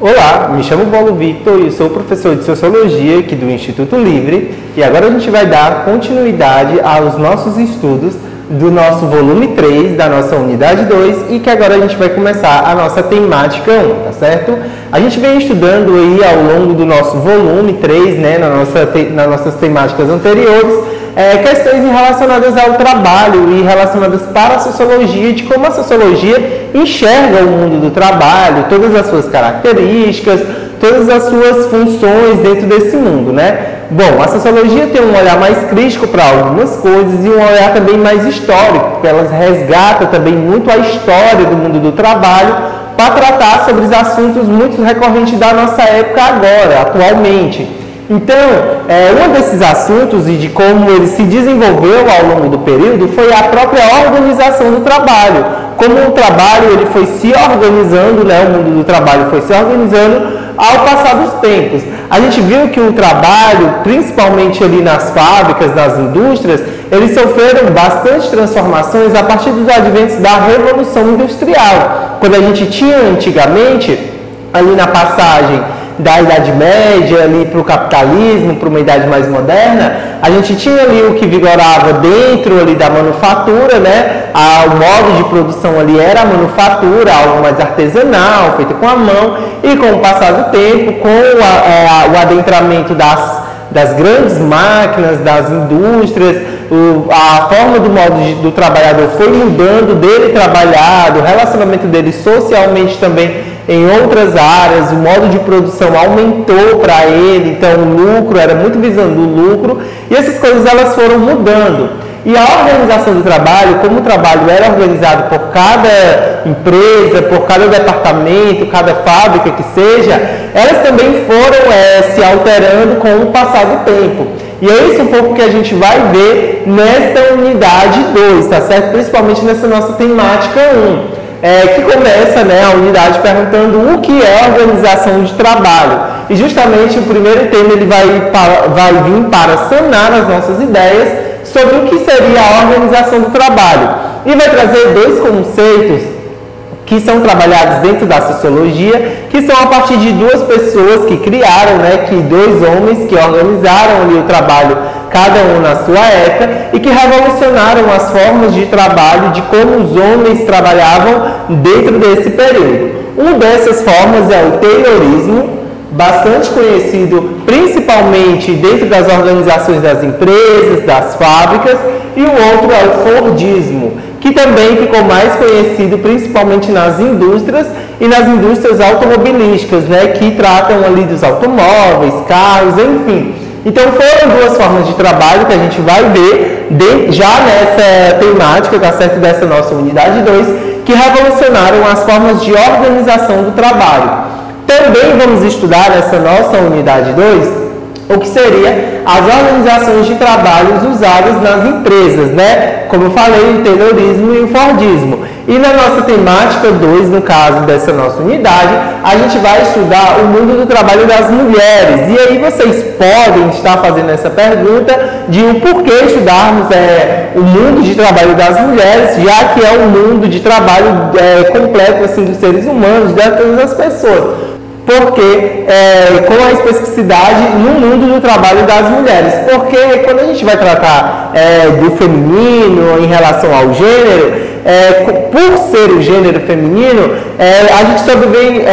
Olá, me chamo Paulo Victor e sou professor de Sociologia aqui do Instituto Livre e agora a gente vai dar continuidade aos nossos estudos do nosso volume 3, da nossa unidade 2 e que agora a gente vai começar a nossa temática 1, tá certo? A gente vem estudando aí ao longo do nosso volume 3, né, nas nossas temáticas anteriores, questões relacionadas ao trabalho e relacionadas para a sociologia, de como a sociologia enxerga o mundo do trabalho, todas as suas características, todas as suas funções dentro desse mundo, né? Bom, a sociologia tem um olhar mais crítico para algumas coisas e um olhar também mais histórico, porque elas resgatam também muito a história do mundo do trabalho para tratar sobre os assuntos muito recorrentes da nossa época agora, atualmente. Então, um desses assuntos e de como ele se desenvolveu ao longo do período foi a própria organização do trabalho. Como o trabalho ele foi se organizando, né, o mundo do trabalho foi se organizando ao passar dos tempos. A gente viu que o trabalho, principalmente ali nas fábricas, nas indústrias, eles sofreram bastante transformações a partir dos adventos da Revolução Industrial. Quando a gente tinha antigamente, ali na passagem da Idade Média ali para o capitalismo, para uma idade mais moderna, a gente tinha ali o que vigorava dentro ali da manufatura, né? O modo de produção ali era a manufatura, algo mais artesanal, feito com a mão, e com o passar do tempo, com o adentramento das grandes máquinas, das indústrias, a forma do modo do trabalhador foi mudando dele trabalhar, do relacionamento dele socialmente também em outras áreas, o modo de produção aumentou para ele, então o lucro, era muito visando o lucro, e essas coisas elas foram mudando. E a organização do trabalho, como o trabalho era organizado por cada empresa, por cada departamento, cada fábrica que seja, elas também foram se alterando com o passar do tempo. E é isso um pouco que a gente vai ver nesta unidade 2, tá certo? Principalmente nessa nossa temática 1. Que começa, né, a unidade perguntando o que é organização de trabalho. E justamente o primeiro tema ele vai vir para sanar as nossas ideias sobre o que seria a organização do trabalho. E vai trazer dois conceitos que são trabalhados dentro da sociologia, que são a partir de duas pessoas que criaram, né, dois homens que organizaram ali o trabalho, cada um na sua época, e que revolucionaram as formas de trabalho, de como os homens trabalhavam dentro desse período. Uma dessas formas é o Taylorismo, bastante conhecido principalmente dentro das organizações das empresas, das fábricas, e o outro é o Fordismo, que também ficou mais conhecido principalmente nas indústrias e nas indústrias automobilísticas, né, que tratam ali dos automóveis, carros, enfim. Então foram duas formas de trabalho que a gente vai ver já nessa temática, tá certo, dessa nossa unidade 2, que revolucionaram as formas de organização do trabalho. Também vamos estudar nessa nossa unidade 2 o que seria as organizações de trabalhos usadas nas empresas, né? Como eu falei, o Taylorismo e o Fordismo. E na nossa temática 2, no caso dessa nossa unidade, a gente vai estudar o mundo do trabalho das mulheres. E aí vocês podem estar fazendo essa pergunta de o porquê estudarmos o mundo de trabalho das mulheres, já que é um mundo de trabalho completo assim, dos seres humanos, de todas as pessoas. Porque com a especificidade no mundo do trabalho das mulheres. Porque quando a gente vai tratar do feminino em relação ao gênero, por ser o gênero feminino, a gente sobrevém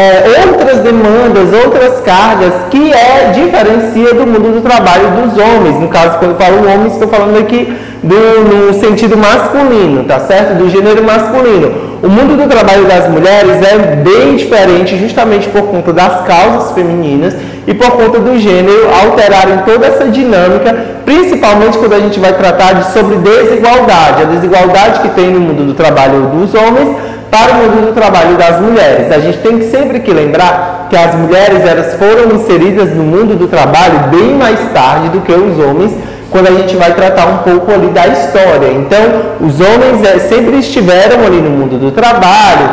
outras demandas, outras cargas que diferencia do mundo do trabalho dos homens. No caso, quando eu falo homens, estou falando aqui no sentido masculino, tá certo? Do gênero masculino. O mundo do trabalho das mulheres é bem diferente justamente por conta das causas femininas e por conta do gênero alterarem toda essa dinâmica, principalmente quando a gente vai tratar sobre desigualdade, a desigualdade que tem no mundo do trabalho dos homens para o mundo do trabalho das mulheres. A gente tem sempre que lembrar que as mulheres elas foram inseridas no mundo do trabalho bem mais tarde do que os homens, quando a gente vai tratar um pouco ali da história. Então, os homens sempre estiveram ali no mundo do trabalho,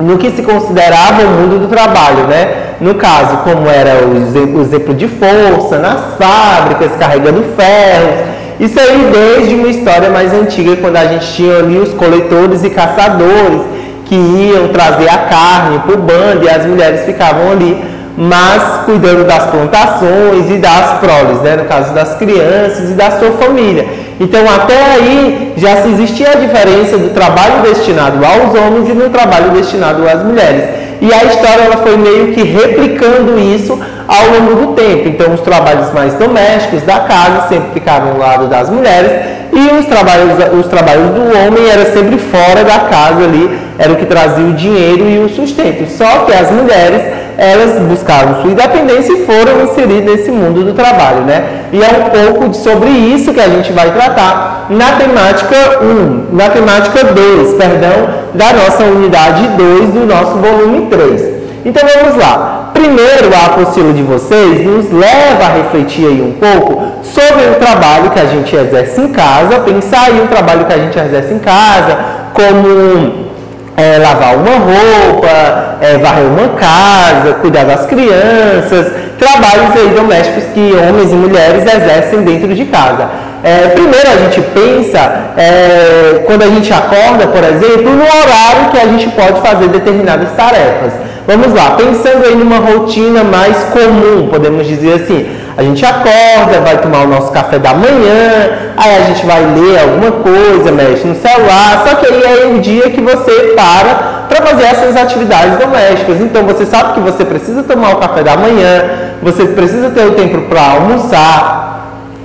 no que se considerava o mundo do trabalho, né? No caso, como era o exemplo de força, nas fábricas, carregando ferros. Isso aí desde uma história mais antiga, quando a gente tinha ali os coletores e caçadores, que iam trazer a carne para o bando e as mulheres ficavam ali, mas cuidando das plantações e das proles, né? No caso das crianças e da sua família. Então, até aí, já se existia a diferença do trabalho destinado aos homens e no trabalho destinado às mulheres. E a história ela foi meio que replicando isso ao longo do tempo. Então, os trabalhos mais domésticos da casa sempre ficavam ao lado das mulheres e os trabalhos do homem era sempre fora da casa ali, era o que trazia o dinheiro e o sustento. Só que as mulheres, elas buscaram sua independência e foram inserir nesse mundo do trabalho, né? E é um pouco sobre isso que a gente vai tratar na temática 2, da nossa unidade 2 do nosso volume 3. Então vamos lá. Primeiro, a apostila de vocês nos leva a refletir aí um pouco sobre o trabalho que a gente exerce em casa, pensar aí o trabalho que a gente exerce em casa, como lavar uma roupa, varrer uma casa, cuidar das crianças, trabalhos aí domésticos que homens e mulheres exercem dentro de casa. Primeiro a gente pensa, quando a gente acorda, por exemplo, no horário que a gente pode fazer determinadas tarefas. Vamos lá, pensando aí numa rotina mais comum, podemos dizer assim, a gente acorda, vai tomar o nosso café da manhã, aí a gente vai ler alguma coisa, mexe no celular, só que aí é o dia que você para fazer essas atividades domésticas. Então você sabe que você precisa tomar o café da manhã, você precisa ter o tempo para almoçar,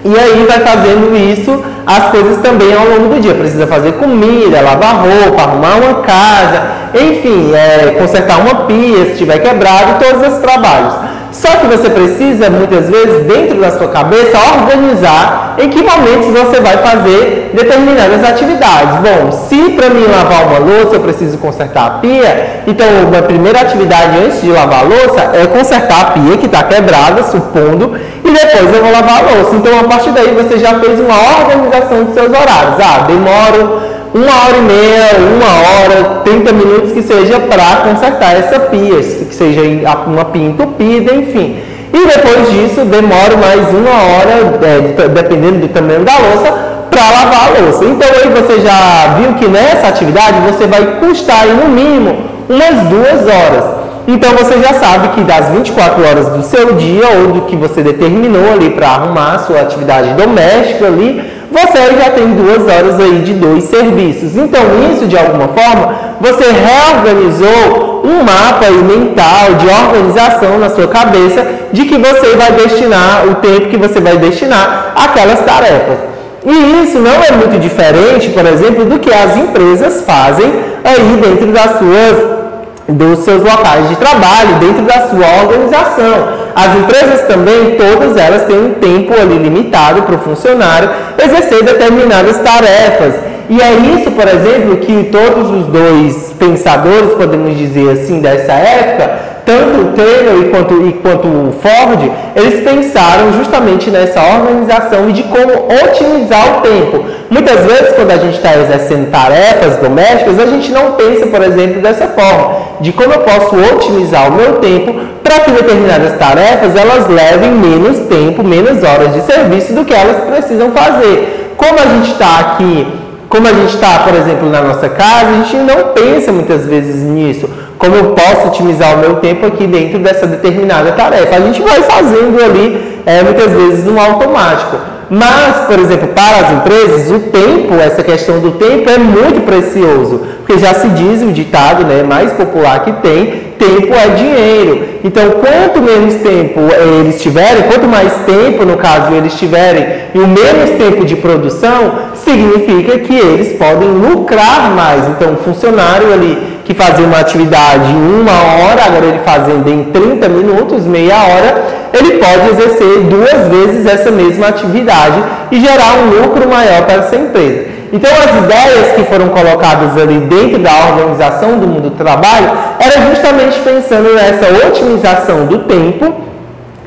e aí vai fazendo isso, as coisas também ao longo do dia. Precisa fazer comida, lavar roupa, arrumar uma casa, enfim, consertar uma pia se tiver quebrado, todos esses trabalhos. Só que você precisa, muitas vezes, dentro da sua cabeça, organizar em que momentos você vai fazer determinadas atividades. Bom, se para mim lavar uma louça eu preciso consertar a pia, então a primeira atividade antes de lavar a louça é consertar a pia que está quebrada, supondo, e depois eu vou lavar a louça. Então, a partir daí, você já fez uma organização dos seus horários. Demoro 1h30, 1h, 30 minutos que seja para consertar essa pia, que seja uma pia entupida, enfim. E depois disso, demoro mais 1h, dependendo do tamanho da louça, para lavar a louça. Então aí você já viu que nessa atividade você vai custar aí, no mínimo umas 2 horas. Então você já sabe que das 24 horas do seu dia, ou do que você determinou ali para arrumar a sua atividade doméstica ali, você já tem 2 horas aí de 2 serviços. Então isso, de alguma forma, você reorganizou um mapa aí mental de organização na sua cabeça de que você vai destinar, o tempo que você vai destinar àquelas tarefas. E isso não é muito diferente, por exemplo, do que as empresas fazem aí dentro dos seus locais de trabalho, dentro da sua organização. As empresas também, todas elas têm um tempo ali limitado para o funcionário exercer determinadas tarefas. E é isso, por exemplo, que todos os dois pensadores, podemos dizer assim, dessa época, tanto o Taylor quanto o Ford, eles pensaram justamente nessa organização e de como otimizar o tempo. Muitas vezes, quando a gente está exercendo tarefas domésticas, a gente não pensa, por exemplo, dessa forma, de como eu posso otimizar o meu tempo para que determinadas tarefas elas levem menos tempo, menos horas de serviço do que elas precisam fazer. Como a gente está aqui, por exemplo, na nossa casa, a gente não pensa muitas vezes nisso. Como eu posso otimizar o meu tempo aqui dentro dessa determinada tarefa? A gente vai fazendo ali, muitas vezes, no automático. Mas, por exemplo, para as empresas, o tempo, essa questão do tempo é muito precioso. Porque já se diz o ditado, né, mais popular que tem, tempo é dinheiro. Então, quanto menos tempo eles tiverem, quanto mais tempo, no caso, eles tiverem, e o menos tempo de produção, significa que eles podem lucrar mais. Então, o funcionário ali que fazia uma atividade em 1 hora, agora ele fazendo em 30 minutos, meia hora, ele pode exercer 2 vezes essa mesma atividade e gerar um lucro maior para essa empresa. Então, as ideias que foram colocadas ali dentro da organização do mundo do trabalho era justamente pensando nessa otimização do tempo,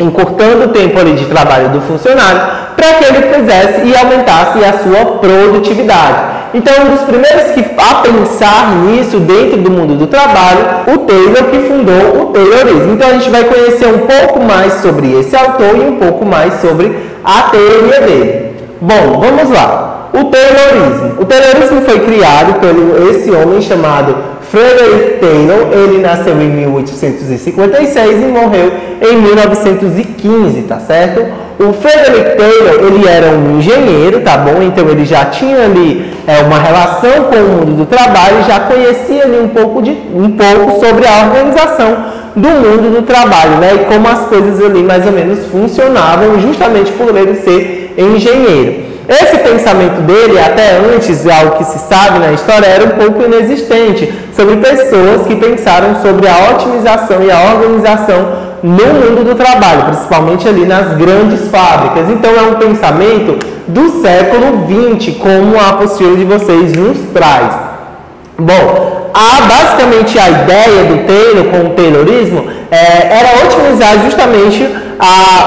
encurtando o tempo ali de trabalho do funcionário, para que ele fizesse e aumentasse a sua produtividade. Então, um dos primeiros a pensar nisso dentro do mundo do trabalho, o Taylor, que fundou o Taylorismo. Então, a gente vai conhecer um pouco mais sobre esse autor e um pouco mais sobre a teoria dele. Bom, vamos lá. O Taylorismo. O Taylorismo foi criado por esse homem chamado Frederick Taylor, ele nasceu em 1856 e morreu em 1915, tá certo? O Frederick Taylor, ele era um engenheiro, tá bom? Então ele já tinha ali uma relação com o mundo do trabalho, já conhecia ali um pouco sobre a organização do mundo do trabalho, né? E como as coisas ali mais ou menos funcionavam, justamente por ele ser engenheiro. Esse pensamento dele, até antes, algo que se sabe na história, era um pouco inexistente, sobre pessoas que pensaram sobre a otimização e a organização no mundo do trabalho, principalmente ali nas grandes fábricas. Então é um pensamento do século XX, como a apostila de vocês nos traz. Bom, basicamente a ideia do Taylor com o Taylorismo era otimizar justamente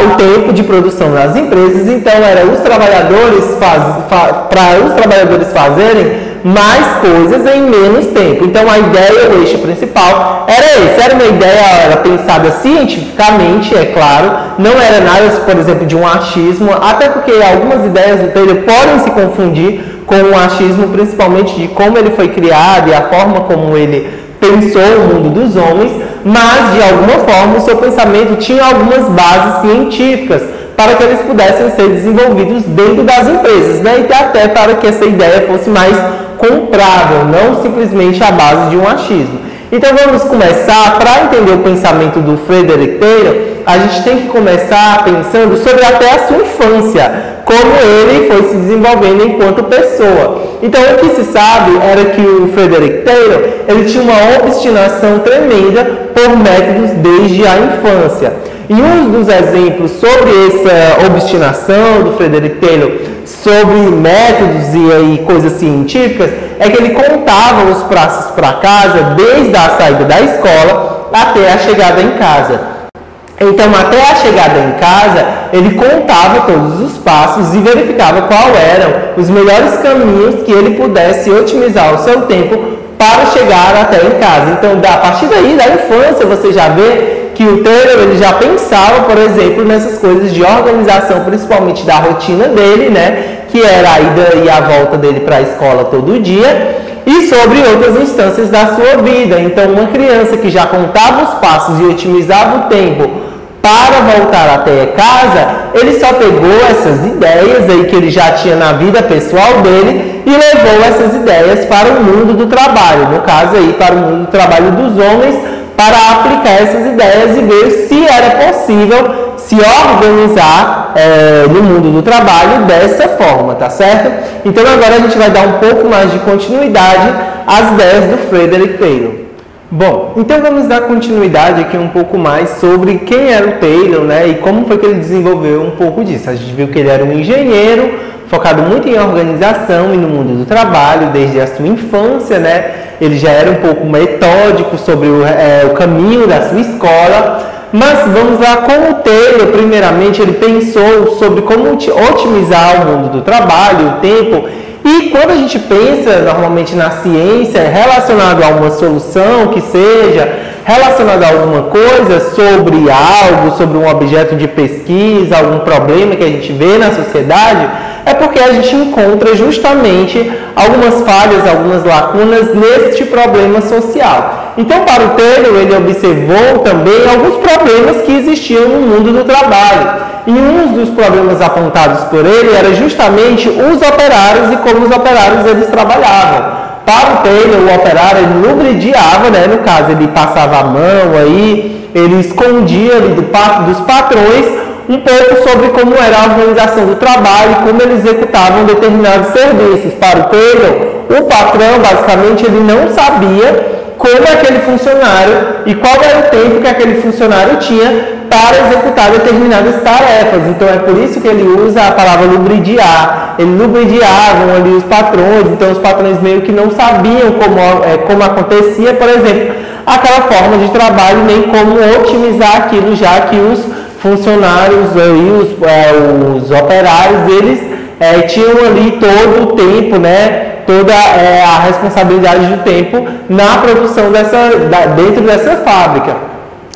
o tempo de produção das empresas. Então era os trabalhadores para os trabalhadores fazerem mais coisas em menos tempo. Então a ideia, o eixo principal era esse, era uma ideia pensada cientificamente, é claro, não era nada, por exemplo, de um achismo, até porque algumas ideias do Taylor podem se confundir com o achismo, principalmente de como ele foi criado e a forma como ele pensou o mundo dos homens, mas de alguma forma o seu pensamento tinha algumas bases científicas para que eles pudessem ser desenvolvidos dentro das empresas, né? E até para que essa ideia fosse mais comprável, não simplesmente a base de um achismo. Então vamos começar, para entender o pensamento do Frederick Taylor, a gente tem que começar pensando sobre até a sua infância, como ele foi se desenvolvendo enquanto pessoa. Então o que se sabe era que o Frederick Taylor, ele tinha uma obstinação tremenda por métodos desde a infância. E um dos exemplos sobre essa obstinação do Frederick Taylor sobre métodos e coisas científicas é que ele contava os passos para casa desde a saída da escola até a chegada em casa. Então, até a chegada em casa, ele contava todos os passos e verificava quais eram os melhores caminhos que ele pudesse otimizar o seu tempo para chegar até em casa. Então, a partir daí, da infância, você já vê que o Taylor ele já pensava, por exemplo, nessas coisas de organização, principalmente da rotina dele, né? Que era a ida e a volta dele para a escola todo dia, e sobre outras instâncias da sua vida. Então, uma criança que já contava os passos e otimizava o tempo para voltar até casa, ele só pegou essas ideias aí que ele já tinha na vida pessoal dele e levou essas ideias para o mundo do trabalho, no caso aí para o mundo do trabalho dos homens, para aplicar essas ideias e ver se era possível se organizar no mundo do trabalho dessa forma, tá certo? Então agora a gente vai dar um pouco mais de continuidade às ideias do Frederick Taylor. Bom, então vamos dar continuidade aqui um pouco mais sobre quem era o Taylor, né, e como foi que ele desenvolveu um pouco disso. A gente viu que ele era um engenheiro, focado muito em organização e no mundo do trabalho, desde a sua infância, né, ele já era um pouco metódico sobre o caminho da sua escola. Mas vamos lá, como o Taylor, primeiramente, ele pensou sobre como otimizar o mundo do trabalho, o tempo. E quando a gente pensa normalmente na ciência relacionado a uma solução que seja, relacionado a alguma coisa sobre algo, sobre um objeto de pesquisa, algum problema que a gente vê na sociedade, é porque a gente encontra justamente algumas falhas, algumas lacunas neste problema social. Então, para o Taylor, ele observou também alguns problemas que existiam no mundo do trabalho. E um dos problemas apontados por ele era justamente os operários e como os operários eles trabalhavam. Para o Taylor, o operário ele lubridiava, né? No caso, ele passava a mão aí, ele escondia ali dos patrões um pouco sobre como era a organização do trabalho e como eles executavam determinados serviços. Para o Taylor, o patrão, basicamente, ele não sabia como aquele funcionário e qual era o tempo que aquele funcionário tinha para executar determinadas tarefas. Então é por isso que ele usa a palavra lubridiar. Eles lubridiavam ali os patrões, então os patrões meio que não sabiam como acontecia, por exemplo, aquela forma de trabalho, nem como otimizar aquilo, já que os funcionários e os operários, eles tinham ali todo o tempo, né? Toda a responsabilidade do tempo na produção dentro dessa fábrica.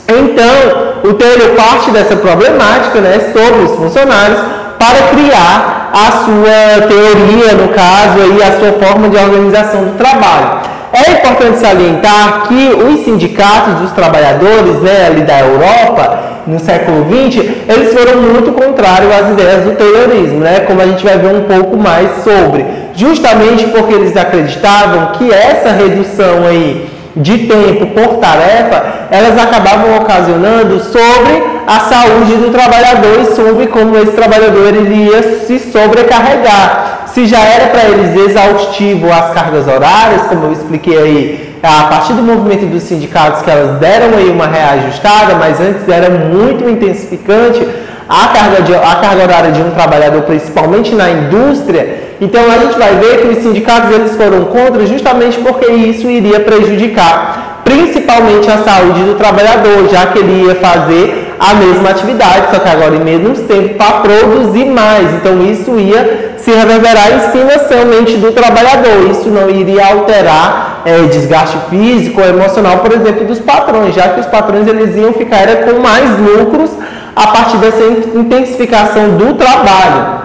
Então, o Taylor parte dessa problemática, né, sobre os funcionários para criar a sua teoria, no caso, aí, a sua forma de organização do trabalho. é importante salientar que os sindicatos dos trabalhadores, né, ali da Europa, no século XX, eles foram muito contrários às ideias do Taylorismo, né, como a gente vai ver um pouco mais sobre, justamente porque eles acreditavam que essa redução aí de tempo por tarefa, elas acabavam ocasionando sobre a saúde do trabalhador e sobre como esse trabalhador ele ia se sobrecarregar. Se já era para eles exaustivo as cargas horárias, como eu expliquei aí, a partir do movimento dos sindicatos, que elas deram aí uma reajustada, mas antes era muito intensificante a carga horária de um trabalhador, principalmente na indústria. Então a gente vai ver que os sindicatos eles foram contra justamente porque isso iria prejudicar principalmente a saúde do trabalhador, já que ele ia fazer a mesma atividade, só que agora em menos tempo para produzir mais. Então isso ia se reverberar em cima somente do trabalhador. Isso não iria alterar desgaste físico ou emocional, por exemplo, dos patrões, já que os patrões eles iam ficar com mais lucros a partir dessa intensificação do trabalho.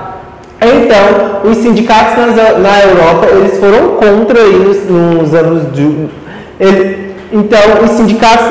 Então, os sindicatos na Europa, eles foram contra isso nos anos de... Então, os sindicatos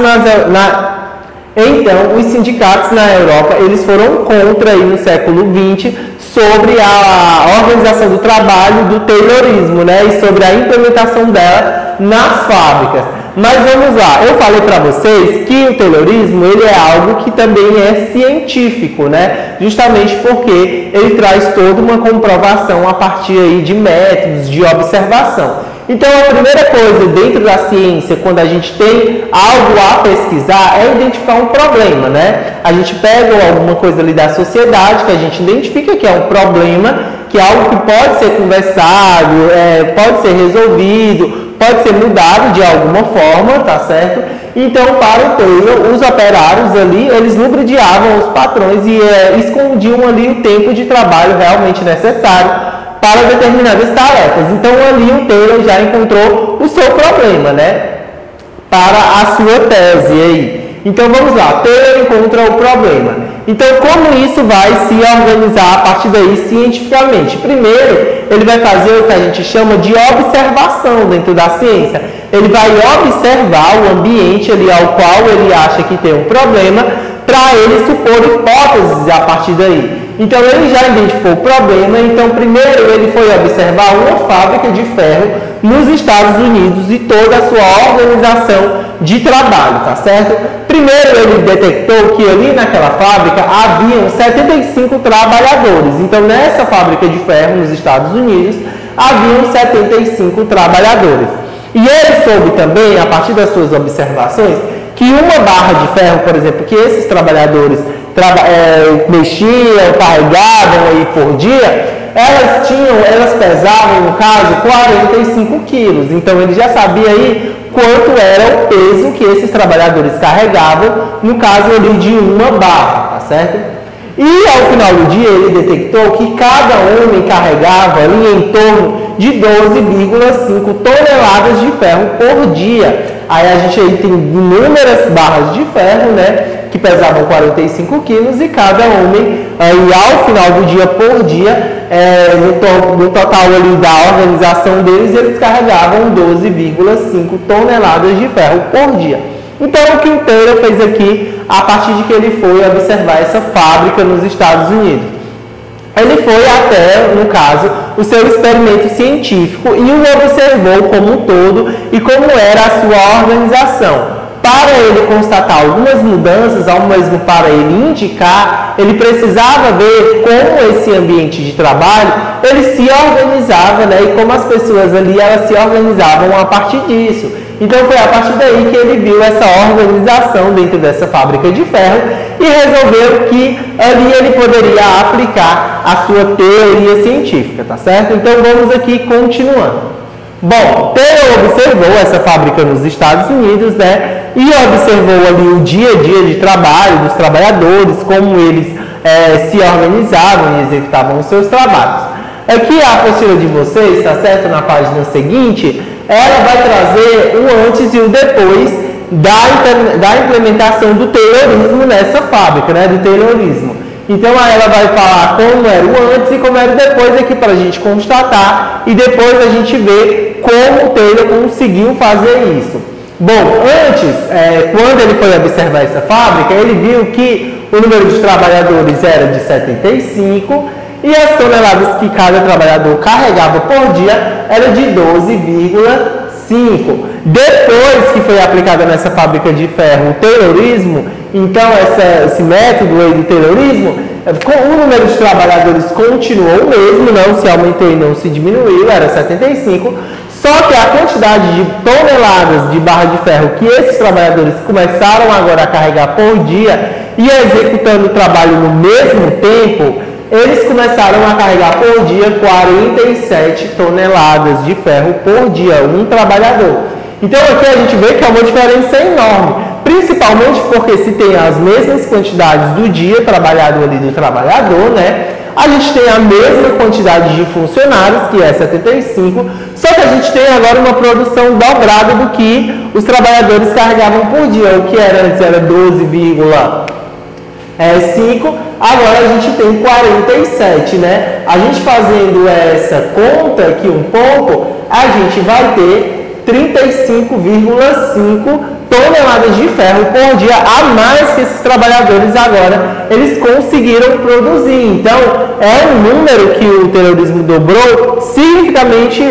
na Europa, eles foram contra aí no século XX sobre a organização do trabalho do Taylorismo, né, e sobre a implementação dela nas fábricas. Mas vamos lá, eu falei para vocês que o Taylorismo ele é algo que também é científico, né? Justamente porque ele traz toda uma comprovação a partir aí de métodos de observação. Então, a primeira coisa dentro da ciência, quando a gente tem algo a pesquisar, é identificar um problema, né? A gente pega alguma coisa ali da sociedade que a gente identifica que é um problema, que é algo que pode ser conversado, pode ser resolvido, pode ser mudado de alguma forma, tá certo? Então, para o Taylor, os operários ali, eles lubridiavam os patrões e escondiam ali o tempo de trabalho realmente necessário para determinadas tarefas. Então, ali o Taylor já encontrou o seu problema, né? Para a sua tese aí. Então, vamos lá. Taylor encontra o problema. Então, como isso vai se organizar a partir daí cientificamente? Primeiro, ele vai fazer o que a gente chama de observação dentro da ciência. Ele vai observar o ambiente ali ao qual ele acha que tem um problema para ele supor hipóteses a partir daí. Então, ele já identificou o problema. Então, primeiro, ele foi observar uma fábrica de ferro nos Estados Unidos e toda a sua organização de trabalho, tá certo? Primeiro, ele detectou que ali naquela fábrica haviam 75 trabalhadores. Então, nessa fábrica de ferro nos Estados Unidos, haviam 75 trabalhadores. E ele soube também, a partir das suas observações, que uma barra de ferro, por exemplo, que esses trabalhadores mexiam, carregavam aí por dia, elas pesavam, no caso, 45 quilos. Então, ele já sabia aí quanto era o peso que esses trabalhadores carregavam, no caso ali de uma barra, tá certo? E ao final do dia ele detectou que cada homem carregava ali em torno de 12,5 toneladas de ferro por dia. Aí a gente aí tem inúmeras barras de ferro, né, que pesavam 45 quilos e cada homem, aí ao final do dia por dia, no total ali da organização deles, eles carregavam 12,5 toneladas de ferro por dia. Então, o que o Taylor fez aqui, a partir de que ele foi observar essa fábrica nos Estados Unidos? Ele foi até, no caso, o seu experimento científico e o observou como um todo e como era a sua organização. Para ele constatar algumas mudanças, ao mesmo para ele indicar, ele precisava ver como esse ambiente de trabalho ele se organizava, né, e como as pessoas ali elas se organizavam a partir disso. Então foi a partir daí que ele viu essa organização dentro dessa fábrica de ferro e resolveu que ali ele poderia aplicar a sua teoria científica, tá certo? Então vamos aqui continuando. Bom, Taylor observou essa fábrica nos Estados Unidos, né? E observou ali o dia a dia de trabalho dos trabalhadores, como eles se organizavam e executavam os seus trabalhos. Aqui a apostila de vocês, tá certo? Na página seguinte, ela vai trazer o antes e o depois da implementação do Taylorismo nessa fábrica, né? Do Taylorismo. Então, aí ela vai falar como era o antes e como era o depois aqui para a gente constatar e depois a gente vê como o Taylor conseguiu fazer isso. Bom, antes, quando ele foi observar essa fábrica, ele viu que o número de trabalhadores era de 75 e as toneladas que cada trabalhador carregava por dia era de 12,5. Depois que foi aplicada nessa fábrica de ferro o Taylorismo, então esse método aí do Taylorismo, o número de trabalhadores continuou o mesmo, não se aumentou e não se diminuiu, era 75, só que a quantidade de toneladas de barra de ferro que esses trabalhadores começaram agora a carregar por dia e executando o trabalho no mesmo tempo, eles começaram a carregar por dia 47 toneladas de ferro por dia, um trabalhador. Então aqui a gente vê que é uma diferença enorme, principalmente porque se tem as mesmas quantidades do dia trabalhado ali do trabalhador, né? A gente tem a mesma quantidade de funcionários, que é 75, só que a gente tem agora uma produção dobrada do que os trabalhadores carregavam por dia, o que era antes era 12,5, agora a gente tem 47, né? A gente fazendo essa conta aqui um pouco, a gente vai ter 35,5 toneladas de ferro por dia a mais que esses trabalhadores agora eles conseguiram produzir. Então é um número que o Taylorismo dobrou significativamente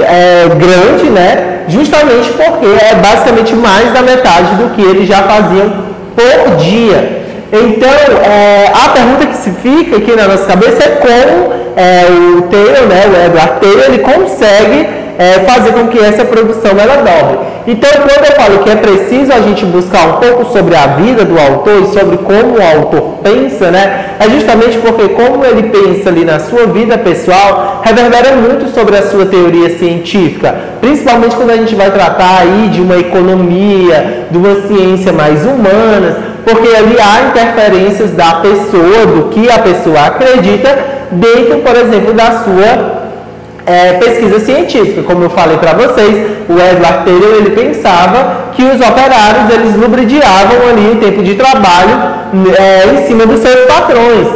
grande, né? Justamente porque é basicamente mais da metade do que eles já faziam por dia. Então a pergunta que se fica aqui na nossa cabeça é como o Taylor, né, o Edward Taylor, ele consegue fazer com que essa produção ela dobre. Então, quando eu falo que é preciso a gente buscar um pouco sobre a vida do autor e sobre como o autor pensa, né, é justamente porque como ele pensa ali na sua vida pessoal, reverbera muito sobre a sua teoria científica, principalmente quando a gente vai tratar aí de uma economia, de uma ciência mais humanas, porque ali há interferências da pessoa, do que a pessoa acredita, dentro, por exemplo, da sua pesquisa científica. Como eu falei para vocês, o Edward Taylor ele pensava que os operários eles lubridiavam ali o tempo de trabalho em cima dos seus patrões.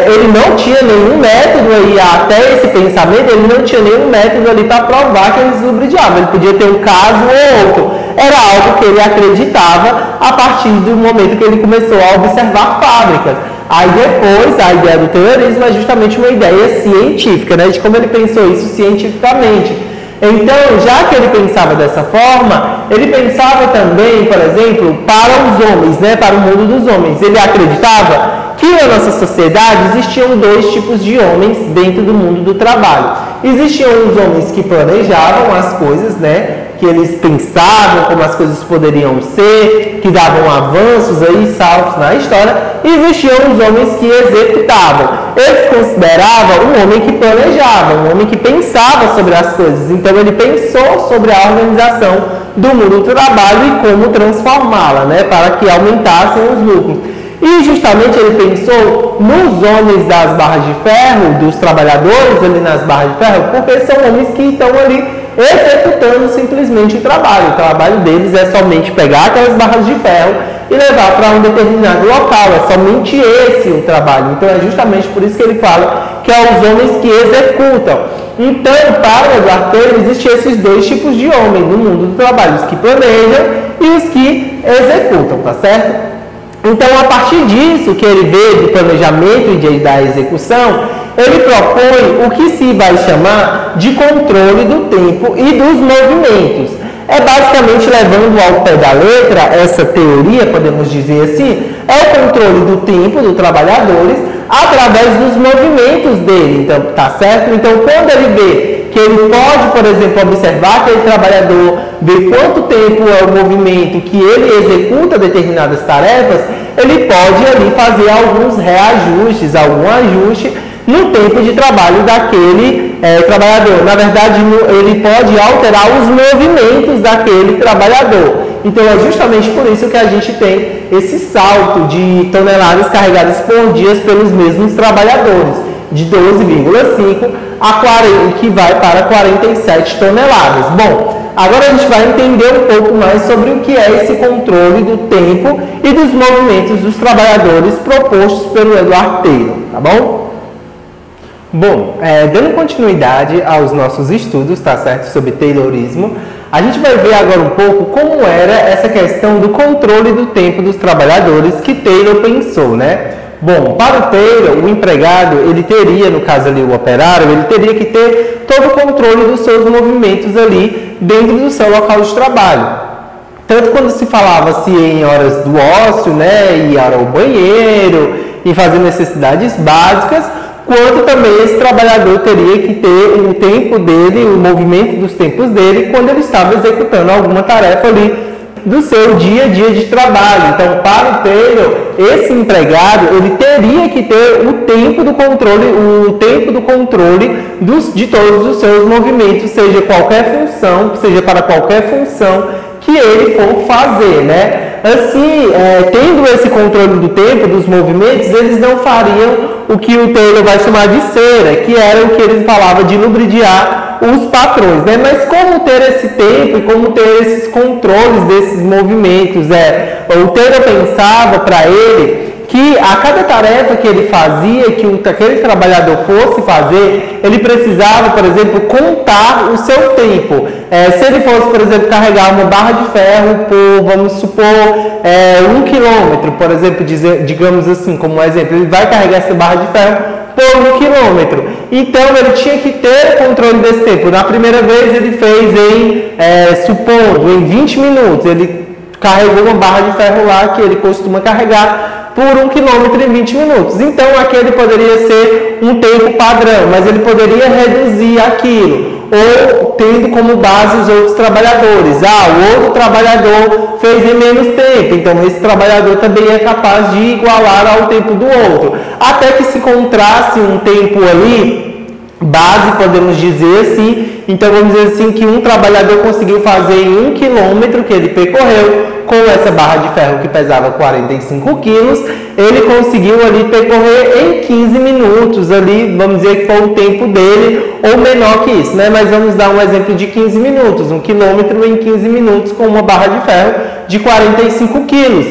Ele não tinha nenhum método aí, até esse pensamento, ele não tinha nenhum método ali para provar que eles lubridiavam. Ele podia ter um caso ou outro. Era algo que ele acreditava a partir do momento que ele começou a observar fábricas. Aí depois, a ideia do Taylorismo é justamente uma ideia científica, né, de como ele pensou isso cientificamente. Então, já que ele pensava dessa forma, ele pensava também, por exemplo, para os homens, né, para o mundo dos homens. Ele acreditava que na nossa sociedade existiam dois tipos de homens dentro do mundo do trabalho. Existiam os homens que planejavam as coisas, né, que eles pensavam como as coisas poderiam ser, que davam avanços aí, saltos na história, e existiam os homens que executavam. Eles consideravam um homem que planejava, um homem que pensava sobre as coisas. Então ele pensou sobre a organização do mundo do trabalho e como transformá-la, né, para que aumentassem os lucros. E justamente ele pensou nos homens das barras de ferro, dos trabalhadores ali nas barras de ferro, porque são homens que estão ali executando simplesmente o trabalho. O trabalho deles é somente pegar aquelas barras de ferro e levar para um determinado local. É somente esse o trabalho. Então é justamente por isso que ele fala que é os homens que executam. Então, para o Edward Taylor, existem esses dois tipos de homens no mundo do trabalho, os que planejam e os que executam, tá certo? Então, a partir disso que ele vê do planejamento e da execução, ele propõe o que se vai chamar de controle do tempo e dos movimentos. É basicamente levando ao pé da letra essa teoria, podemos dizer assim, é o controle do tempo dos trabalhadores através dos movimentos dele, então, tá certo? Então, quando ele vê que ele pode, por exemplo, observar aquele trabalhador, ver quanto tempo é o movimento que ele executa determinadas tarefas, ele pode ali fazer alguns reajustes, algum ajuste no tempo de trabalho daquele trabalhador. Na verdade, ele pode alterar os movimentos daquele trabalhador. Então, é justamente por isso que a gente tem esse salto de toneladas carregadas por dia pelos mesmos trabalhadores, de 12,5 a 40, que vai para 47 toneladas. Bom, agora a gente vai entender um pouco mais sobre o que é esse controle do tempo e dos movimentos dos trabalhadores propostos pelo Edward Taylor, tá bom? Bom, dando continuidade aos nossos estudos, tá certo, sobre Taylorismo, a gente vai ver agora um pouco como era essa questão do controle do tempo dos trabalhadores que Taylor pensou, né? Bom, para o Taylor, o empregado, ele teria, no caso ali o operário, ele teria que ter todo o controle dos seus movimentos ali dentro do seu local de trabalho. Tanto quando se falava-se em horas do ócio, né, ir ao banheiro e fazer necessidades básicas, quanto também esse trabalhador teria que ter o tempo dele, o movimento dos tempos dele, quando ele estava executando alguma tarefa ali do seu dia a dia de trabalho. Então, para o Taylor, esse empregado, ele teria que ter o tempo do controle de todos os seus movimentos, seja para qualquer função que ele for fazer, né? Assim, tendo esse controle do tempo, dos movimentos, eles não fariam o que o Taylor vai chamar de cera, que era o que ele falava de lubridiar os patrões, né? Mas como ter esse tempo e como ter esses controles desses movimentos? O Taylor pensava para ele que a cada tarefa que ele fazia, que aquele trabalhador fosse fazer, ele precisava, por exemplo, contar o seu tempo. Se ele fosse, por exemplo, carregar uma barra de ferro por, vamos supor, 1 quilômetro, por exemplo, digamos assim, como um exemplo, ele vai carregar essa barra de ferro por 1 quilômetro. Então, ele tinha que ter controle desse tempo. Na primeira vez, ele fez supondo, em 20 minutos, ele carregou uma barra de ferro lá que ele costuma carregar por 1 quilômetro em 20 minutos. Então, aquele poderia ser um tempo padrão, mas ele poderia reduzir aquilo, ou tendo como base os outros trabalhadores. O outro trabalhador fez em menos tempo, então esse trabalhador também é capaz de igualar ao tempo do outro, até que se encontrasse um tempo ali, base, podemos dizer assim. Então, vamos dizer assim que um trabalhador conseguiu fazer em 1 quilômetro que ele percorreu, com essa barra de ferro que pesava 45 quilos, ele conseguiu ali percorrer em 15 minutos, ali, vamos dizer que foi o tempo dele, ou menor que isso, né? Mas vamos dar um exemplo de 15 minutos, 1 quilômetro em 15 minutos com uma barra de ferro de 45 quilos.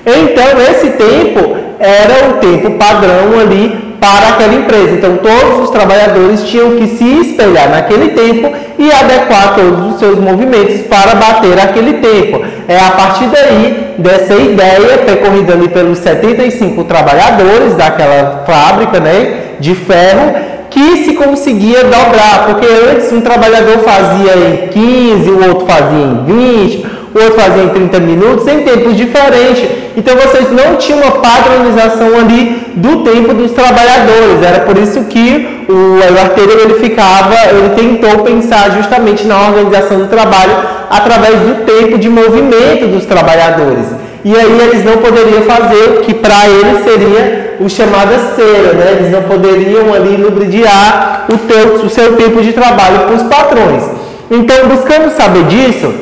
Então, esse tempo era o tempo padrão ali para aquela empresa. Então, todos os trabalhadores tinham que se espelhar naquele tempo e adequar todos os seus movimentos para bater aquele tempo. A partir daí, dessa ideia, percorrida ali pelos 75 trabalhadores daquela fábrica, né, de ferro, que se conseguia dobrar, porque antes um trabalhador fazia em 15, o outro fazia em 20, o outro fazia em 30 minutos, em tempos diferentes. Então, vocês não tinham uma padronização ali do tempo dos trabalhadores. Era por isso que o Edward Taylor, ele tentou pensar justamente na organização do trabalho através do tempo de movimento dos trabalhadores. E aí eles não poderiam fazer o que para eles seria o chamado cera, né? Eles não poderiam ali lubridiar o seu tempo de trabalho para os patrões. Então, buscando saber disso,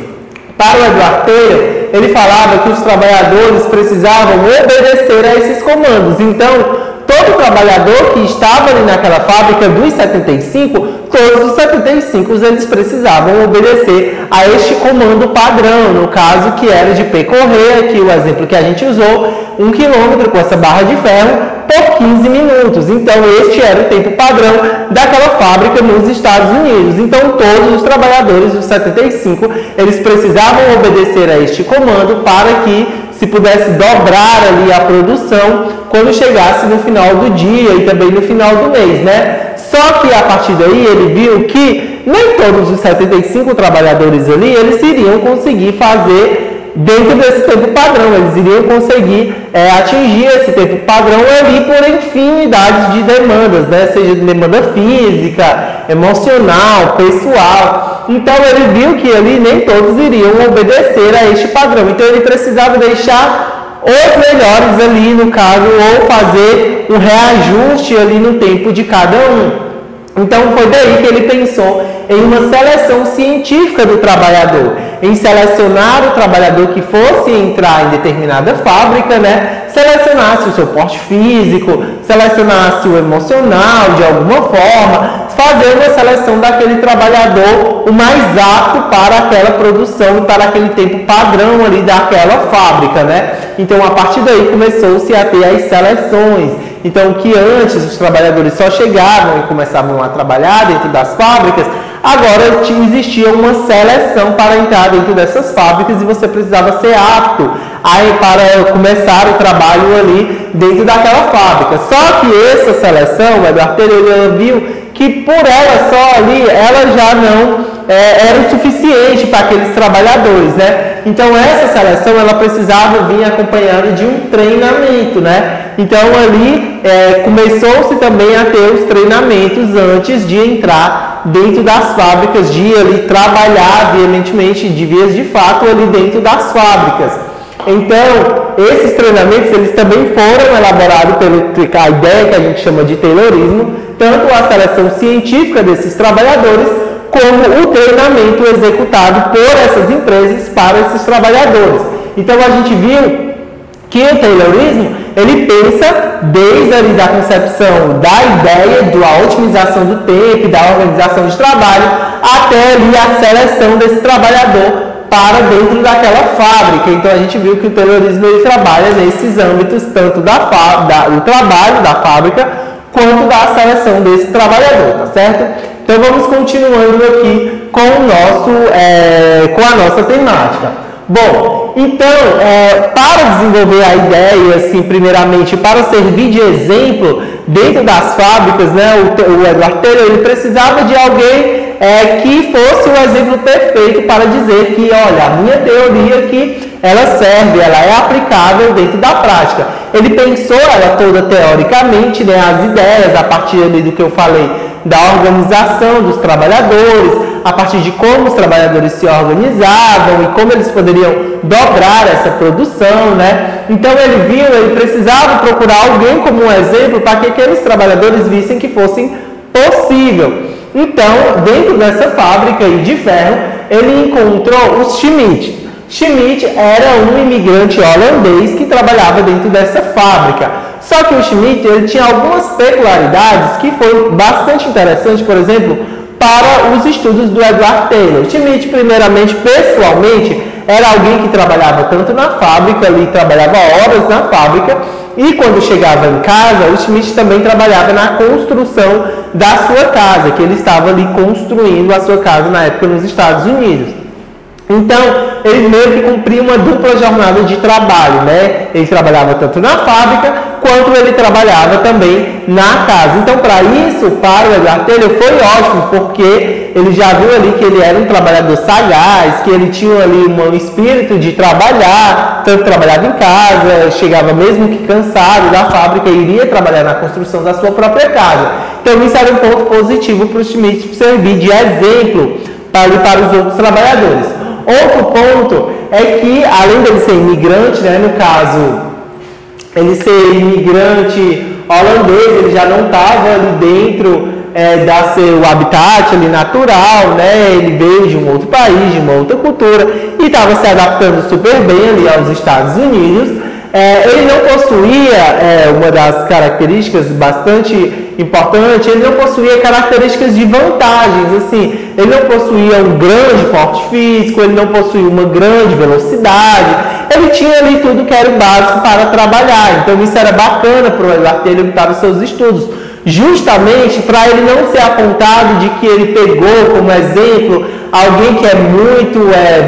para o Edward Taylor, ele falava que os trabalhadores precisavam obedecer a esses comandos. Então, todo trabalhador que estava ali naquela fábrica dos 75, todos os 75 eles precisavam obedecer a este comando padrão, no caso que era de percorrer, aqui o exemplo que a gente usou, 1 quilômetro com essa barra de ferro por 15 minutos. Então, este era o tempo padrão daquela fábrica nos Estados Unidos. Então, todos os trabalhadores dos 75, eles precisavam obedecer a este comando para que se pudesse dobrar ali a produção quando chegasse no final do dia e também no final do mês, né? Só que a partir daí ele viu que nem todos os 75 trabalhadores ali, eles iriam conseguir fazer dentro desse tempo padrão, eles iriam conseguir atingir esse tempo padrão ali por infinidade de demandas, né? Seja de demanda física, emocional, pessoal. Então ele viu que ali nem todos iriam obedecer a este padrão, então ele precisava deixar os melhores ali no caso, ou fazer um reajuste ali no tempo de cada um. Então foi daí que ele pensou em uma seleção científica do trabalhador, em selecionar o trabalhador que fosse entrar em determinada fábrica, né? Selecionasse o seu porte físico, selecionasse o emocional de alguma forma, fazer uma seleção daquele trabalhador o mais apto para aquela produção e para aquele tempo padrão ali daquela fábrica, né? Então, a partir daí começou-se a ter as seleções. Então, que antes os trabalhadores só chegavam e começavam a trabalhar dentro das fábricas, agora existia uma seleção para entrar dentro dessas fábricas e você precisava ser apto para começar o trabalho ali dentro daquela fábrica. Só que essa seleção, o Edward Taylor viu que por ela só ali, ela já não era o suficiente para aqueles trabalhadores, né? Então essa seleção ela precisava vir acompanhada de um treinamento, né? Então ali começou-se também a ter os treinamentos antes de entrar dentro das fábricas, de ali trabalhar veementemente, de vias de fato ali dentro das fábricas. Então esses treinamentos eles também foram elaborados pela ideia que a gente chama de Taylorismo, tanto a seleção científica desses trabalhadores como o treinamento executado por essas empresas para esses trabalhadores. Então a gente viu que o Taylorismo ele pensa desde ali da concepção da ideia da otimização do tempo, da organização de trabalho, até ali a seleção desse trabalhador para dentro daquela fábrica. Então a gente viu que o Taylorismo ele trabalha nesses âmbitos tanto do trabalho da fábrica quanto da seleção desse trabalhador, tá certo? Então vamos continuando aqui com a nossa temática. Bom, então para desenvolver a ideia, assim, primeiramente para servir de exemplo dentro das fábricas, né, o Edward Taylor ele precisava de alguém que fosse o exemplo perfeito para dizer que, olha, a minha teoria aqui ela serve, ela é aplicável dentro da prática. Ele pensou ela toda teoricamente, né, as ideias a partir ali do que eu falei da organização dos trabalhadores, a partir de como os trabalhadores se organizavam e como eles poderiam dobrar essa produção, né? Então ele precisava procurar alguém como um exemplo para que aqueles trabalhadores vissem que fosse possível. Então, dentro dessa fábrica de ferro, ele encontrou o Schmidt. Schmidt era um imigrante holandês que trabalhava dentro dessa fábrica. Só que o Schmidt ele tinha algumas peculiaridades que foi bastante interessante, por exemplo, para os estudos do Edward Taylor. Schmidt, primeiramente, pessoalmente, era alguém que trabalhava tanto na fábrica, ali trabalhava horas na fábrica, e quando chegava em casa, o Schmidt também trabalhava na construção da sua casa, que ele estava ali construindo a sua casa na época nos Estados Unidos. Então, ele meio que cumpria uma dupla jornada de trabalho, né? Ele trabalhava tanto na fábrica, quanto ele trabalhava também na casa. Então, para isso, para o Edward Taylor foi ótimo, porque ele já viu ali que ele era um trabalhador sagaz, que ele tinha ali um espírito de trabalhar, tanto trabalhava em casa, chegava mesmo que cansado da fábrica, iria trabalhar na construção da sua própria casa. Então, isso era um ponto positivo para o Schmidt servir de exemplo para os outros trabalhadores. Outro ponto é que, além dele ser imigrante, né, no caso, ele ser imigrante holandês, ele já não estava ali dentro da seu habitat ali natural, né, ele veio de um outro país, de uma outra cultura, e estava se adaptando super bem ali aos Estados Unidos. Ele não possuía, uma das características bastante importante, ele não possuía características de vantagens, assim, ele não possuía um grande porte físico, ele não possuía uma grande velocidade, ele tinha ali tudo que era o básico para trabalhar. Então isso era bacana para o Edward Taylor para os seus estudos, justamente para ele não ser apontado de que ele pegou como exemplo alguém que é muito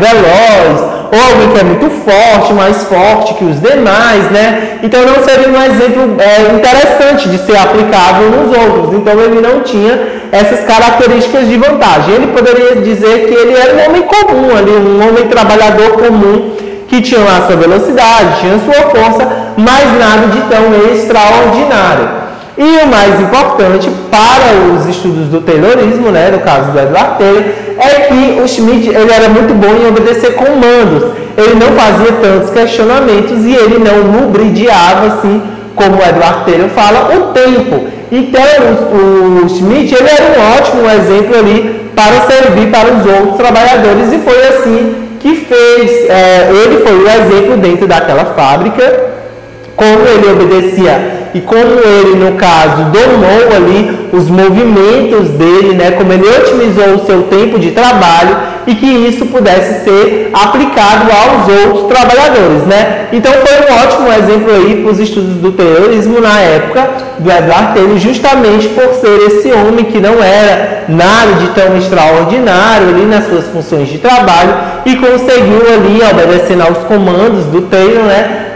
veloz, ou alguém que é muito forte, mais forte que os demais, né? Então não seria um exemplo interessante de ser aplicável nos outros. Então ele não tinha essas características de vantagem. Ele poderia dizer que ele era um homem comum ali, um homem trabalhador comum, que tinha a sua velocidade, tinha a sua força, mas nada de tão extraordinário. E o mais importante para os estudos do Taylorismo, né, no caso do Edward Taylor, é que o Schmidt ele era muito bom em obedecer comandos. Ele não fazia tantos questionamentos e ele não lubridiava, assim, como o Edward Taylor fala, o tempo. Então, o Schmidt ele era um ótimo exemplo ali para servir para os outros trabalhadores e foi assim que fez. Ele foi o exemplo dentro daquela fábrica, como ele obedecia e como ele, no caso, domou ali os movimentos dele, né, como ele otimizou o seu tempo de trabalho e que isso pudesse ser aplicado aos outros trabalhadores, né? Então foi um ótimo exemplo aí para os estudos do Taylorismo na época do Edward Taylor, justamente por ser esse homem que não era nada de tão extraordinário ali nas suas funções de trabalho e conseguiu ali, obedecendo aos comandos do Taylor, né,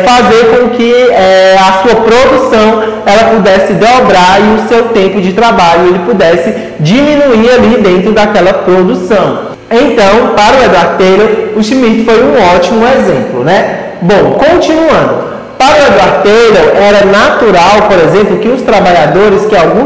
fazer com que a sua produção ela pudesse dobrar e o seu tempo de trabalho ele pudesse diminuir ali dentro daquela produção. Então, para o Edward Taylor, o Schmidt foi um ótimo exemplo, né? Bom, continuando. Para o Edward Taylor, era natural, por exemplo, que alguns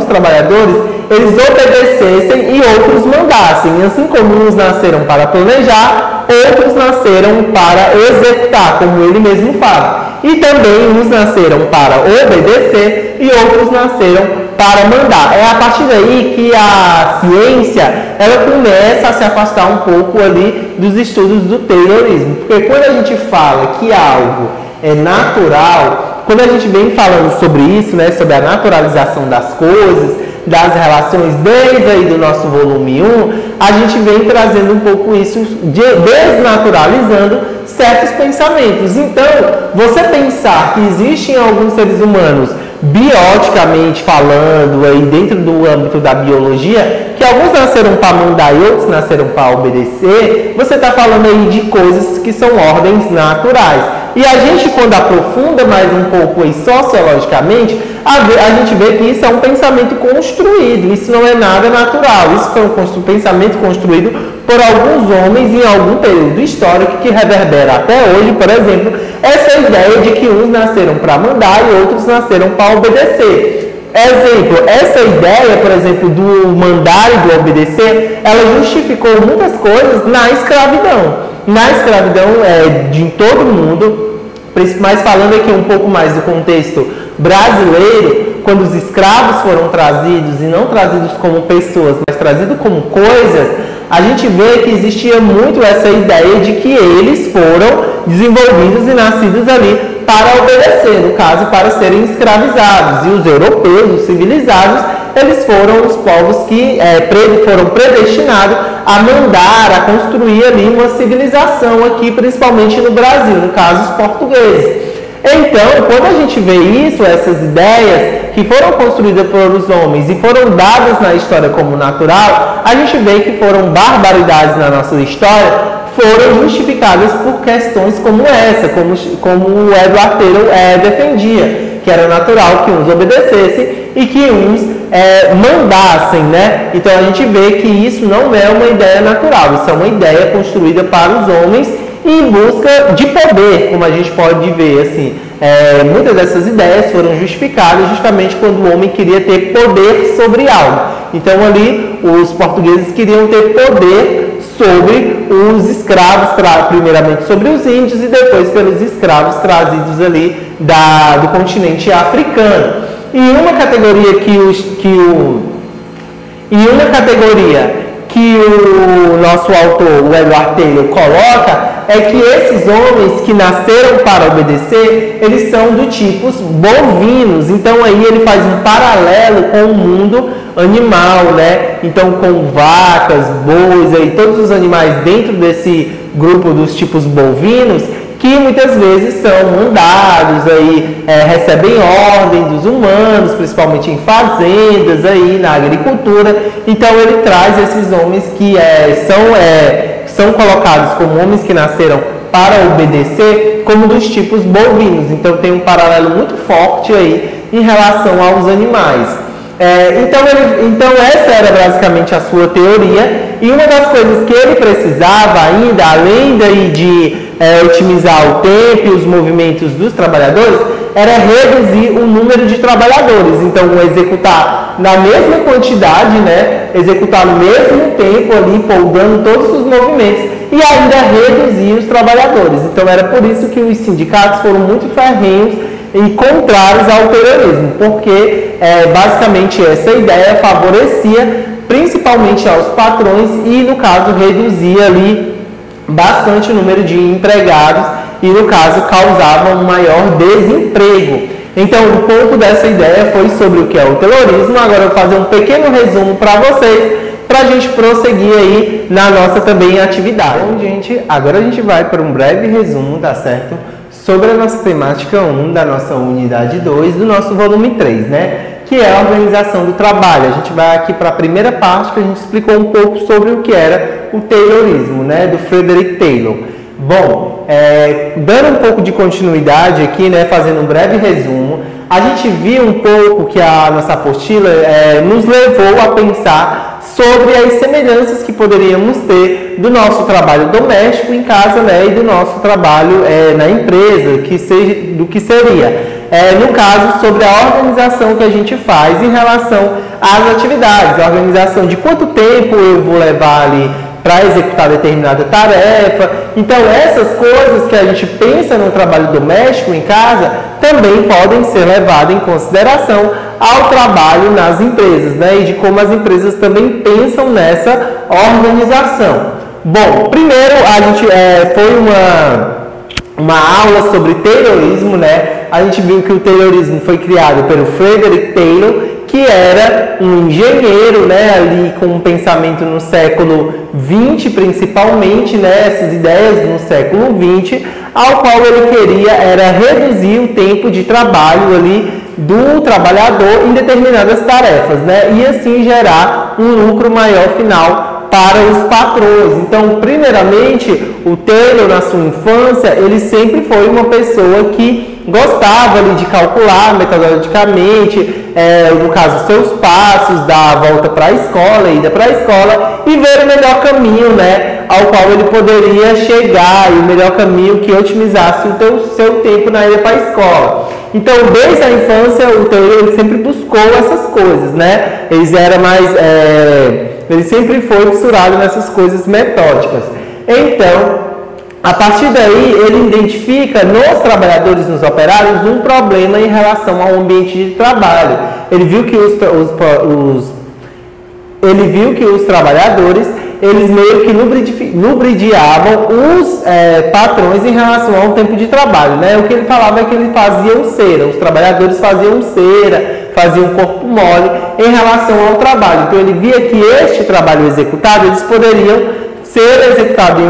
trabalhadores, eles obedecessem e outros mandassem. Assim como uns nasceram para planejar, outros nasceram para executar, como ele mesmo fala. E também uns nasceram para obedecer e outros nasceram para mandar. É a partir daí que a ciência ela começa a se afastar um pouco ali dos estudos do Taylorismo. Porque quando a gente fala que algo é natural, quando a gente vem falando sobre isso, né, sobre a naturalização das coisas, das relações desde aí do nosso volume 1, a gente vem trazendo um pouco isso, desnaturalizando certos pensamentos. Então, você pensar que existem alguns seres humanos, bioticamente falando, aí dentro do âmbito da biologia, que alguns nasceram para mandar e outros nasceram para obedecer, você está falando aí de coisas que são ordens naturais. E a gente, quando aprofunda mais um pouco aí sociologicamente, a gente vê que isso é um pensamento construído, isso não é nada natural, isso foi um pensamento construído por alguns homens em algum período histórico que reverbera até hoje, por exemplo, essa ideia de que uns nasceram para mandar e outros nasceram para obedecer. Exemplo, essa ideia, por exemplo, do mandar e do obedecer, ela justificou muitas coisas na escravidão. Na escravidão de todo mundo, mas falando aqui um pouco mais do contexto brasileiro, quando os escravos foram trazidos, e não trazidos como pessoas, mas trazidos como coisas, a gente vê que existia muito essa ideia de que eles foram desenvolvidos e nascidos ali para obedecer, no caso, para serem escravizados. E os europeus, os civilizados, eles foram os povos que foram predestinados a mandar, a construir ali uma civilização aqui, principalmente no Brasil, no caso, os portugueses. Então, quando a gente vê isso, essas ideias que foram construídas pelos homens e foram dadas na história como natural, a gente vê que foram barbaridades na nossa história, foram justificadas por questões como essa, como o Edward Taylor defendia, que era natural que uns obedecessem e que uns mandassem, né? Então a gente vê que isso não é uma ideia natural, isso é uma ideia construída para os homens em busca de poder, como a gente pode ver, assim. Muitas dessas ideias foram justificadas justamente quando o homem queria ter poder sobre algo. Então ali os portugueses queriam ter poder sobre os escravos, primeiramente sobre os índios e depois pelos escravos trazidos ali do continente africano. E uma categoria que o nosso autor, o Edward Taylor, coloca é que esses homens que nasceram para obedecer, eles são do tipos bovinos. Então aí ele faz um paralelo com o mundo animal, né? Então com vacas, bois, aí, todos os animais dentro desse grupo dos tipos bovinos, que muitas vezes são mandados, aí, recebem ordem dos humanos, principalmente em fazendas, aí, na agricultura. Então ele traz esses homens que são colocados como homens que nasceram para obedecer, como dos tipos bovinos. Então tem um paralelo muito forte aí em relação aos animais. Então essa era basicamente a sua teoria, e uma das coisas que ele precisava ainda, além de otimizar o tempo e os movimentos dos trabalhadores, era reduzir o número de trabalhadores. Então executar na mesma quantidade, né, executar no mesmo tempo ali, poldando todos os movimentos, e ainda reduzir os trabalhadores. Então era por isso que os sindicatos foram muito ferrenhos e contrários ao taylorismo, porque basicamente essa ideia favorecia principalmente aos patrões e, no caso, reduzia ali bastante o número de empregados e, no caso, causava um maior desemprego. Então, um pouco dessa ideia foi sobre o que é o taylorismo. Agora eu vou fazer um pequeno resumo para vocês, para a gente prosseguir aí na nossa também atividade. Então, gente, agora a gente vai para um breve resumo, tá certo? sobre a nossa temática 1 da nossa unidade 2 do nosso volume 3, né? Que é a organização do trabalho. A gente vai aqui para a primeira parte que a gente explicou um pouco sobre o que era o Taylorismo, né? Do Frederick Taylor. Bom, dando um pouco de continuidade aqui, né? Fazendo um breve resumo, a gente viu um pouco que a nossa apostila nos levou a pensar sobre as semelhanças que poderíamos ter do nosso trabalho doméstico em casa, né, e do nosso trabalho na empresa, do que seria, no caso, sobre a organização que a gente faz em relação às atividades, a organização de quanto tempo eu vou levar ali para executar determinada tarefa. Então, essas coisas que a gente pensa no trabalho doméstico em casa também podem ser levadas em consideração ao trabalho nas empresas, né? E de como as empresas também pensam nessa organização. Bom, primeiro a gente foi uma aula sobre Taylorismo, né? A gente viu que o Taylorismo foi criado pelo Frederick Taylor, que era um engenheiro, né, ali com um pensamento no século XX, principalmente, né, essas ideias no século XX, ao qual ele queria era reduzir o tempo de trabalho ali do trabalhador em determinadas tarefas, né, e assim gerar um lucro maior final para os patrões. Então, primeiramente, o Taylor, na sua infância, ele sempre foi uma pessoa que gostava ali de calcular metodologicamente, no caso, seus passos, dar a volta para a escola, ida para a escola e ver o melhor caminho, né, ao qual ele poderia chegar e o melhor caminho que otimizasse o seu tempo na ida para a escola. Então, desde a infância, o Taylor ele sempre buscou essas coisas, né? Ele sempre foi fissurado nessas coisas metódicas. Então, a partir daí, ele identifica nos trabalhadores, nos operários, um problema em relação ao ambiente de trabalho. Ele viu que os trabalhadores, eles meio que lubridiavam os patrões em relação ao tempo de trabalho, né? O que ele falava é que eles faziam cera, os trabalhadores faziam cera, faziam corpo mole em relação ao trabalho. Então, ele via que este trabalho executado, eles poderiam ser executados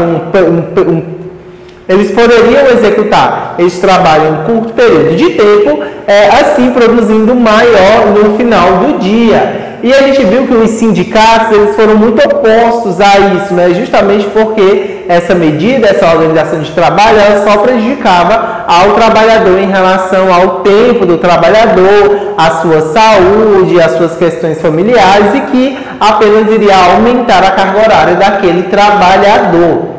eles poderiam executar esse trabalho em um curto período de tempo, assim produzindo maior no final do dia. E a gente viu que os sindicatos eles foram muito opostos a isso, né? Justamente porque essa medida, essa organização de trabalho, ela só prejudicava ao trabalhador em relação ao tempo do trabalhador, a sua saúde, as suas questões familiares e que apenas iria aumentar a carga horária daquele trabalhador.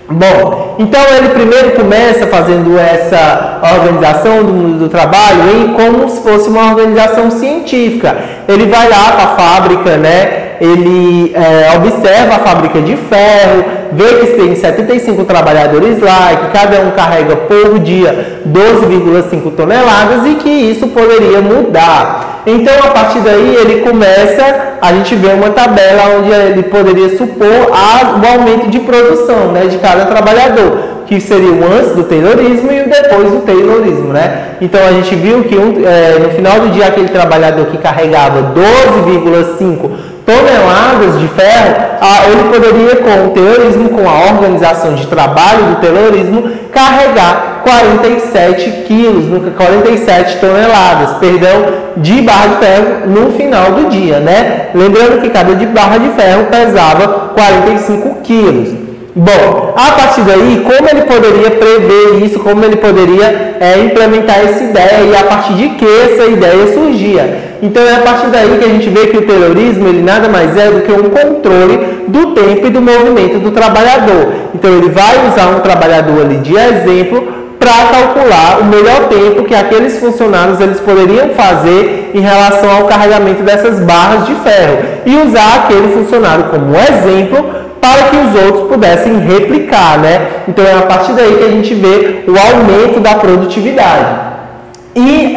Bom, então ele primeiro começa fazendo essa organização do trabalho como se fosse uma organização científica. Ele vai lá para a fábrica, né? Ele observa a fábrica de ferro, vê que tem 75 trabalhadores lá e que cada um carrega por dia 12,5 toneladas e que isso poderia mudar. Então, a partir daí, ele começa, a gente vê uma tabela onde ele poderia supor o aumento de produção, né, de cada trabalhador, que seria o antes do Taylorismo e o depois do Taylorismo, né? Então, a gente viu que no final do dia, aquele trabalhador que carregava 12,5 toneladas de ferro, ele poderia, com o Taylorismo, com a organização de trabalho do Taylorismo, carregar 47 toneladas, de barra de ferro no final do dia, né? Lembrando que cada barra de ferro pesava 45 quilos. Bom, a partir daí, como ele poderia prever isso, como ele poderia implementar essa ideia e a partir de que essa ideia surgia? Então é a partir daí que a gente vê que o Taylorismo ele nada mais é do que um controle do tempo e do movimento do trabalhador. Então ele vai usar um trabalhador ali de exemplo para calcular o melhor tempo que aqueles funcionários eles poderiam fazer em relação ao carregamento dessas barras de ferro e usar aquele funcionário como exemplo para que os outros pudessem replicar, né? Então é a partir daí que a gente vê o aumento da produtividade. E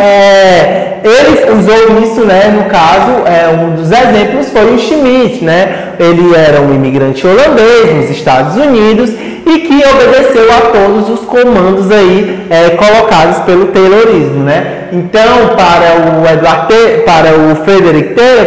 ele usou isso, né? No caso, um dos exemplos foi o Schmidt, né? Ele era um imigrante holandês nos Estados Unidos e que obedeceu a todos os comandos aí colocados pelo Taylorismo, né? Então, para o Frederick Taylor,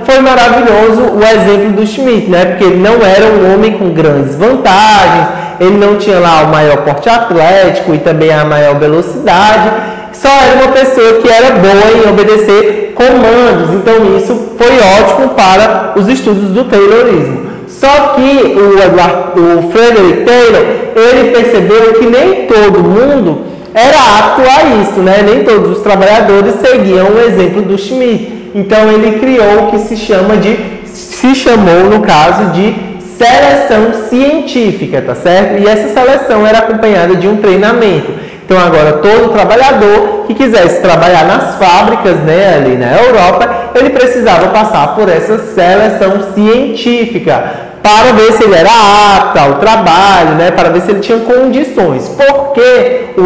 foi maravilhoso o exemplo do Schmidt, né? Porque ele não era um homem com grandes vantagens, ele não tinha lá o maior porte atlético e também a maior velocidade, só era uma pessoa que era boa em obedecer comandos, então isso foi ótimo para os estudos do Taylorismo. Só que o Frederick Taylor, ele percebeu que nem todo mundo era apto a isso, né? Nem todos os trabalhadores seguiam o exemplo do Schmidt. Então ele criou o que se chamou no caso de seleção científica, tá certo? E essa seleção era acompanhada de um treinamento. Então agora todo trabalhador que quisesse trabalhar nas fábricas, né, ali na Europa, ele precisava passar por essa seleção científica para ver se ele era apto ao trabalho, né, para ver se ele tinha condições. Porque o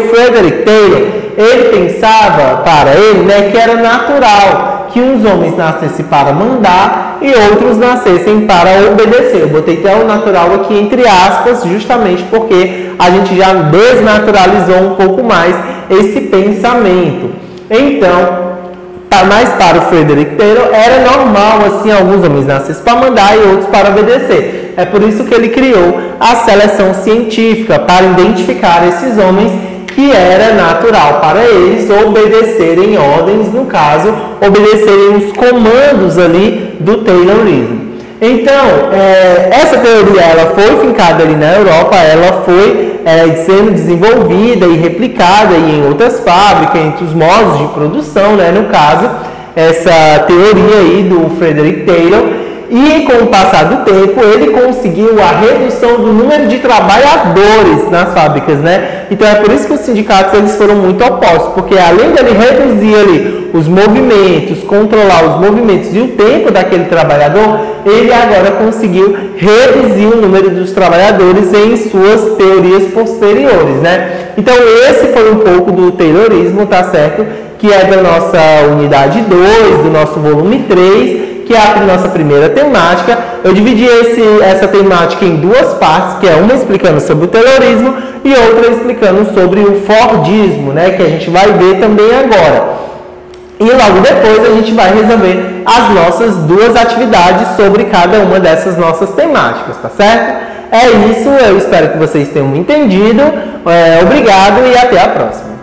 Frederick Taylor, ele pensava para ele, né, que era natural que uns homens nascessem para mandar e outros nascessem para obedecer. Eu botei até o natural aqui entre aspas, justamente porque a gente já desnaturalizou um pouco mais esse pensamento. Então, mas para o Frederick Taylor era normal assim alguns homens nascessem para mandar e outros para obedecer. É por isso que ele criou a seleção científica, para identificar esses homens que era natural para eles obedecerem ordens, no caso, obedecerem os comandos ali do Taylorismo. Então, essa teoria ela foi fincada ali na Europa, ela foi sendo desenvolvida e replicada em outras fábricas, entre os modos de produção, né? No caso, essa teoria aí do Frederick Taylor. E com o passar do tempo, ele conseguiu a redução do número de trabalhadores nas fábricas, né? Então é por isso que os sindicatos eles foram muito opostos, porque além dele reduzir ali os movimentos, controlar os movimentos e o tempo daquele trabalhador, ele agora conseguiu reduzir o número dos trabalhadores em suas teorias posteriores, né? Então esse foi um pouco do Taylorismo, tá certo? Que é da nossa unidade 2, do nosso volume 3, que é a nossa primeira temática. Eu dividi essa temática em duas partes, que é uma explicando sobre o Taylorismo e outra explicando sobre o Fordismo, né, que a gente vai ver também agora. E logo depois a gente vai resolver as nossas duas atividades sobre cada uma dessas nossas temáticas, tá certo? É isso, eu espero que vocês tenham entendido. Obrigado e até a próxima.